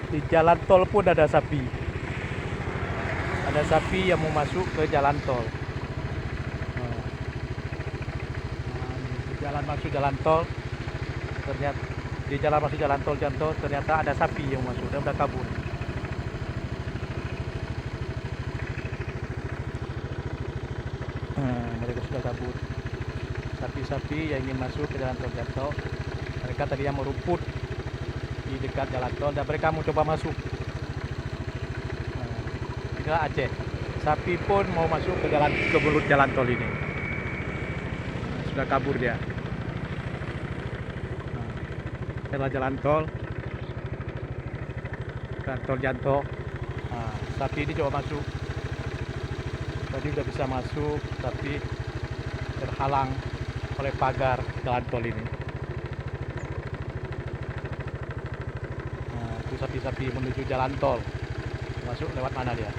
Di jalan tol pun ada sapi. Ada sapi yang mau masuk ke jalan tol. Nah, di jalan masuk jalan tol, ternyata di jalan masuk jalan tol Janto ternyata ada sapi yang masuk dan udah kabur. Mereka sudah kabur. Sapi-sapi yang ingin masuk ke jalan tol Janto, mereka tadi yang merumput di dekat jalan tol dan mereka mau coba masuk. Inilah Aceh. Sapi pun mau masuk ke mulut jalan tol ini. Sudah kabur dia. Inilah jalan tol Janto. Sapi ini coba masuk. Tadi udah bisa masuk, tapi terhalang oleh pagar jalan tol ini. Itu sapi-sapi menuju jalan tol. Masuk lewat mana dia?